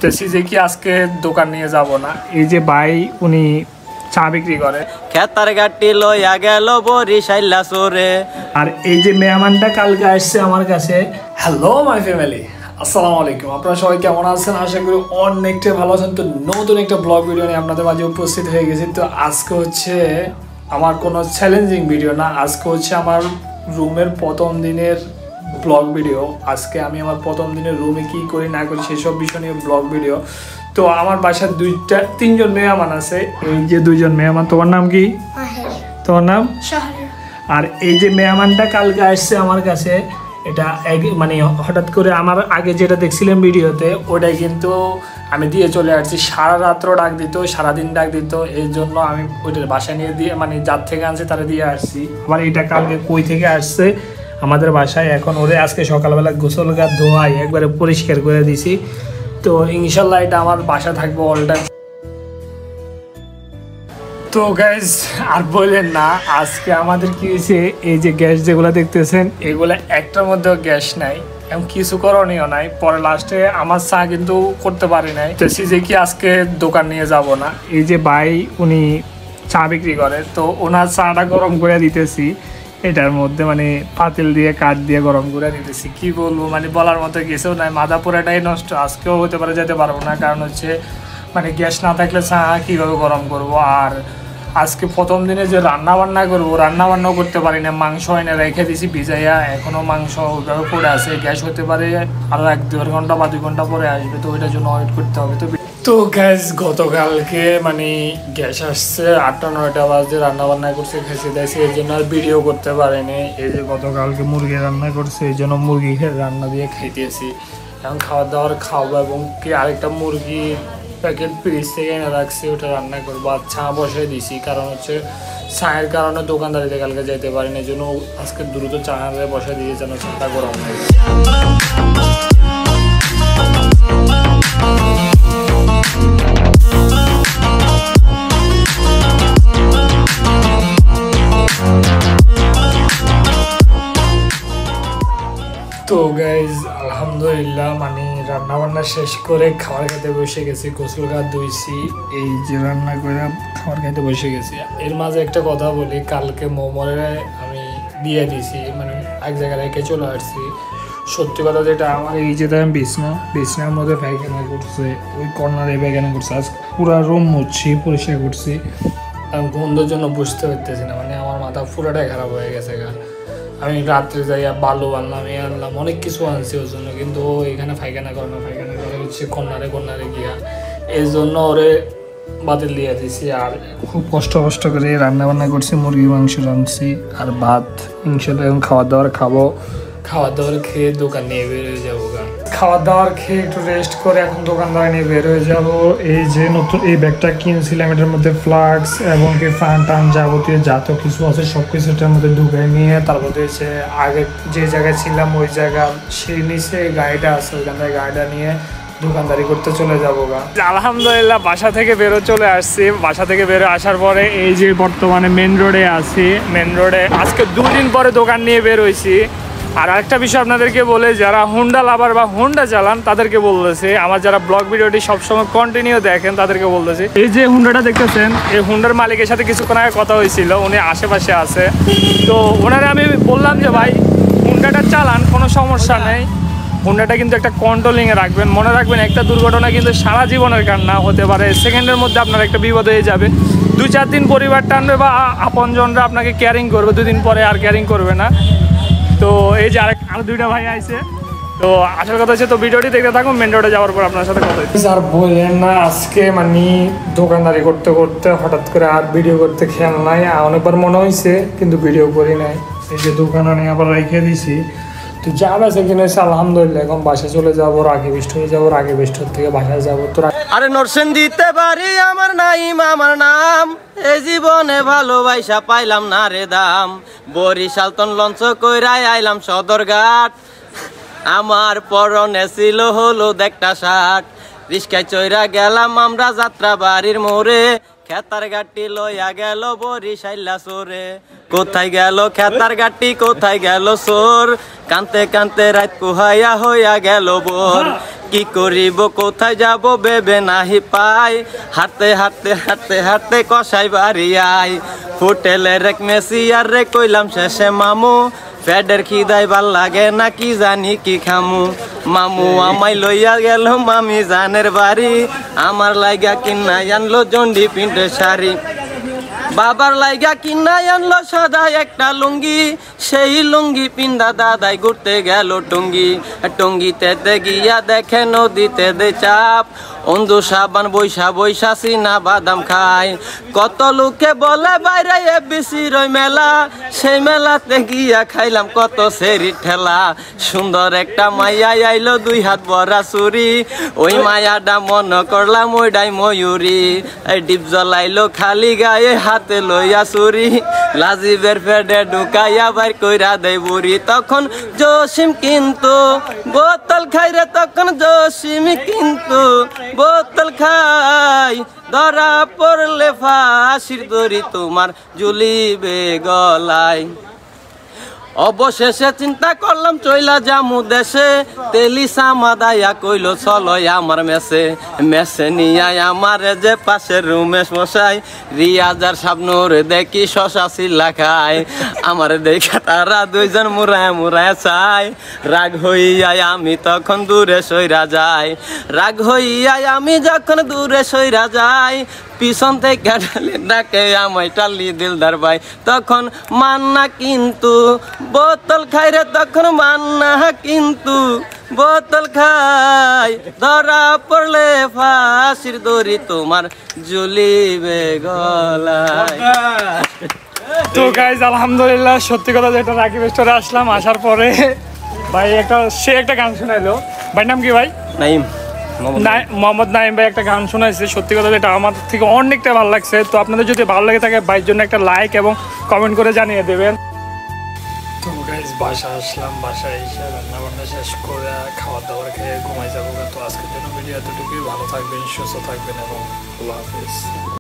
যে কি আজকে দোকান নিয়ে যাব না, এই যে ভাই উনি চা বিক্রি করে, খেতার গাটি লইয়া গেল বরিশাইলা চোরে। আর এই যে মেহমানটা কালকে আসছে আমার কাছে। হ্যালো মাই ফ্যামিলি, আসসালামু আলাইকুম। আপনারা সবাই কেমন আছেন? আশা করি অনেকটা ভালো আছেন। তো নতুন একটা ব্লগ ভিডিও নিয়ে আপনাদের মাঝে উপস্থিত হয়ে গেছি। তো আজকে হচ্ছে আমার কোনো চ্যালেঞ্জিং ভিডিও না, আজকে হচ্ছে আমার রুমের প্রথম দিনের ব্লগ ভিডিও। আজকে আমি আমার প্রথম দিনের রুমে কি করি না করি সেসব বিষয় নিয়ে ব্লগ ভিডিও। তো আমার বাসার তিনজন মেহমান আছে। এই যে দুইজন মেহমান, তোমার নাম কি? তোমার নাম? আর এই যে মেহমানটা কালকে আসছে আমার কাছে, এটা মানে হঠাৎ করে আমার আগে যেটা দেখছিলাম ভিডিওতে ওটাই কিন্তু আমি দিয়ে চলে আসছি। সারা রাত্র ডাক দিত, সারাদিন ডাক দিত, এই জন্য আমি ওইটার বাসায় নিয়ে দিয়ে মানে যার থেকে আনছে তারা দিয়ে আসছি। আবার এটা কালকে কই থেকে আসছে আমাদের বাসায়। এখন ওরে আজকে সকালবেলা গোসল গা ধোয়াই একবারে পরিষ্কার করে দিছি। তো ইনশাল্লাহ এটা আমার বাসা থাকবে অল টাইম। তো গ্যাস আর বললেন না, আজকে আমাদের কি হয়েছে, এই যে গ্যাস যেগুলো দেখতেছেন এগুলো একটার মধ্যেও গ্যাস নাই, এমন কিছু করণীয় নাই। পরে লাস্টে আমার চা কিন্তু করতে পারি নাই। তো যে কি আজকে দোকান নিয়ে যাব না, এই যে ভাই উনি চা বিক্রি করে, তো ওনার চাটা গরম করে দিতেছি এটার মধ্যে, মানে পাতিল দিয়ে কাঠ দিয়ে গরম করে দিতেছি। কি বলবো, মানে বলার মতো কিছু নাই, মাথা পুরাটাই নষ্ট। আজকেও হতে পারে যেতে পারবো না, কারণ হচ্ছে মানে গ্যাস না থাকলে চা কীভাবে গরম করব। আর আজকে প্রথম দিনে যে রান্না করবো, রান্নাবান্নাও করতে পারি না। মাংস এনে রেখে দিছি ভিজাইয়া, এখনও মাংস ওইভাবে পড়ে আছে। গ্যাস হতে পারে আরও 1-2 ঘন্টা বা 2 ঘন্টা পরে আসবে, তো ওইটার জন্য ওয়েট করতে হবে। তো গ্যাস গতকালকে মানে গ্যাস আসছে 8টা-9টা বাজে, রান্নাবান্না করছে, খেতে দিয়েছে, এই জন্য আর ভিডিও করতে পারেনি। এই যে গতকালকে মুরগি রান্না করছে, এই জন্য মুরগি রান্না দিয়ে খাইতেছি। এখন খাওয়া দাওয়ার খাওয়াবো, এবং কি আরেকটা মুরগি প্যাকেট ফ্রিজ থেকে এনে রাখছি, ওটা রান্না করবো। আর চা বসে দিছি, কারণ হচ্ছে চায়ের কারণে দোকানদারিতে কালকে যেতে পারিনি, এই জন্য আজকে দ্রুত চা বসে দিয়ে যেন চাটা গরম হয়। তো গাইজ আলহামদুলিল্লাহ মানে রান্নাবান্না শেষ করে খাবার খেতে বসে গেছি, গোসল গা ধুইছি, এই যে রান্না করে খাবার খেতে বসে গেছি। এর মাঝে একটা কথা বলি, কালকে মোমোরে আমি দিয়ে দিছি, মানে এক জায়গায় রেখে চলে আসছি। সত্যি কথা যেটা, আমার এই যে আমি বিছনার মধ্যে পায়খানা করছে, ওই কর্নারে পায়খানা করছে। আজ পুরো রুম মুছছি, পরিষ্কার করছি, আমি গন্ধের জন্য বুঝতে পারতেছি না, মানে আমার মাথা পুরোটাই খারাপ হয়ে গেছে গা। আমি রাত্রে যাইয়া বালু আনলাম, অনেক কিছু আনছি ওর জন্য, কিন্তু ও এখানে পায়খানা করে হচ্ছে কর্নারে গিয়া, এই জন্য ওরে বাতিল দিয়ে দিছি। আর খুব কষ্ট করে রান্না করছি, মুরগি মাংস রাঁধছি আর ভাত। ইনশাল্লাহ এখন খাবার দাবার খাবো, খাবার দাবার খেয়ে দোকান নিয়ে বের হয়ে যাবো। খাবার দাবার খেয়ে একটু রেস্ট করে এখন দোকানদার নিয়ে বের হয়ে যাবো। এই যে নতুন এই ব্যাগটা কিনছিলাম, এটার মধ্যে ফ্লাক্স এবং কি ফান টান যাবতীয় যত কিছু আছে সব কিছু এটার মধ্যে ঢুকে নিয়ে, তারপর হচ্ছে আগে যে জায়গায় ছিলাম ওই জায়গা সেই নিচে গাড়িটা আছে, ওইখান থেকে গাড়িটা নিয়ে দোকানদারি করতে চলে যাবো গা। আলহামদুলিল্লাহ বাসা থেকে বেরো চলে আসছি। বাসা থেকে বেরো আসার পরে এই যে বর্তমানে মেন রোডে আছি। মেন রোডে আজকে 2 দিন পরে দোকান নিয়ে বের হয়েছি। আর আরেকটা বিষয় আপনাদেরকে বলে, যারা হুন্ডা লাভার বা হুন্ডা চালান তাদেরকে বলতেছে, আমার যারা ব্লগ ভিডিওটি সবসময় কন্টিনিউ দেখেন তাদেরকে বলতেছে, এই যে হুন্ডাটা দেখতেছেন, এই হুন্ডার মালিকের সাথে কিছুক্ষণ আগে কথা হয়েছিল, উনি আশেপাশে আছে। তো ওনারা আমি বললাম যে ভাই হুন্ডাটা চালান, কোনো সমস্যা নেই, হুন্ডাটা কিন্তু একটা কন্ট্রোলিংয়ে রাখবেন। মনে রাখবেন একটা দুর্ঘটনা কিন্তু সারা জীবনের কান্না হতে পারে, সেকেন্ডের মধ্যে আপনার একটা বিপদ হয়ে যাবে। 2-4 দিন পরিবার টানবে বা আপনজনরা আপনাকে কেয়ারিং করবে, 2 দিন পরে আর কেয়ারিং করবে না। তো এই যে আরো 2টা ভাই আইছে। তো আসল কথা হচ্ছে, তো ভিডিওটি দেখতে থাকুন, মেন রোডে যাওয়ার পর আপনার সাথে কথা হচ্ছে। আর বললেন না, আজকে মানে দোকানদারি করতে করতে হঠাৎ করে আর ভিডিও করতে খেয়াল নাই। অনেকবার মনে হয়েছে কিন্তু ভিডিও করি নাই। এই যে দোকানে নিয়ে আবার রেখে দিছি। তো যা বেছে কিনেছে আলহামদুলিল্লাহ, এখন বাসায় চলে যাবো, রাগে বৃষ্টি হয়ে যাবো, রাগে বৃষ্টির থেকে বাসায় যাবো। তো আরে নরসেন দিতে পারি আমার নাইম আমার নাম, এই জীবনে ভালোবাসা পাইলাম না রে দাম। বরিশাল তন লঞ্চ কইরাই আইলাম সদরঘাট, আমার পরনে ছিল হলুদ একটা শার্ট। রিস্কায় চইরা গেলাম আমরা যাত্রা বাড়ির মোড়ে, খেতার গাটি লইয়া গেল বরিশাইলা চোরে। কোথায় গেল খেতার গাটি, কোথায় গেল চোর, কানতে কানতে রাত কুহাইয়া হইয়া গেল বোর। কি করিব কোথায় যাব ভেবে নাহি পাই হাঁটতে হাঁটতে হাঁটতে হাঁটতে কসাই বাড়ি আই হোটেলের এক মেসিয়ার রে কইলাম শেষে মামু পেটের খিদাই ভাল লাগে না কি জানি কি খামু মামু আমায় লইয়া গেল মামি জানের বাড়ি আমার লাইগা কিনা আনলো জন্ডি পিন্টে শাড়ি বাবার লাইগা কিনা আনলো সাদা একটা লুঙ্গি সেই লুঙ্গি পিন্দা দাদাই ঘুরতে গেল টঙ্গি টঙ্গিতে গিয়া দেখে নদীতে দে চাপ অন্ধু সাবান বৈশা বৈশা সিনা বাদাম খায় কত লোকে বলে বাইরে এবিসির ওই মেলা সেই মেলাতে গিয়া খাইলাম কত সেরি ঠেলা সুন্দর একটা মাইয়া আইলো 2 হাত ভরা চুরি ওই মায়াটা মন করলাম ওইটাই ময়ূরী এই ডিপ জ্বলাইলো খালি গায়ে হাতে লইয়া চুরি লাজিবের পেটে ঢুকাইয়া বাইর কইরা দেয় বুড়ি তখন জসিম কিন্তু বোতল খাই রে তখন জসিম কিন্তু বোতল খাই ধরা পড়লে ফাঁসির দড়ি তোমার ঝুলিবে গলায় অবশেষে চিন্তা করলাম চইলা জামু দেশে তেলি সামাদায়া কইলো চলো আমার মেসে মেসে নিয়া আমার যে পাশের রুমেশ মশাই রিয়াজার সাবনুর দেখি শশা চিল্লা খায় আমার দেখা তারা দুইজন মুরায় মুরায় চাই রাগ হইয়াই আমি তখন দূরে সইরা যাই রাগ হইয়াই আমি যখন দূরে সইরা যাই পিছন থেকে ডাকে আমায় টালি দিলদার ভাই তখন মান্না কিন্তু বোতল খাই রে তখন মান্না কিন্তু বোতল খাই ধরা পড়লে ফাঁসির দড়ি তোমার ঝুলিবে গলায় তো গাইজ আলহামদুলিল্লাহ সত্যি কথা যেটা রাকিব স্টোরে আসলাম আসার পরে ভাই সে একটা গান শোনাইলো ভাই নাম কি ভাই নাইম মোহাম্মদ নাইম ভাই একটা গান শোনাইছে সত্যি কথা যেটা আমার থেকে অনেকটা ভালো লাগছে তো আপনাদের যদি ভালো লাগে থাকে ভাইয়ের জন্য একটা লাইক এবং কমেন্ট করে জানিয়ে দেবেন তো গাইজ বাসা আসলাম বাসায় এসে রান্না বান্না শেষ করে খাওয়া দাওয়া খেয়ে ঘুমাই যাবো তো আজকের জন্য ভিডিও এতটুকুই ভালো থাকবেন সুস্থ থাকবেন এবং আল্লাহ হাফিজ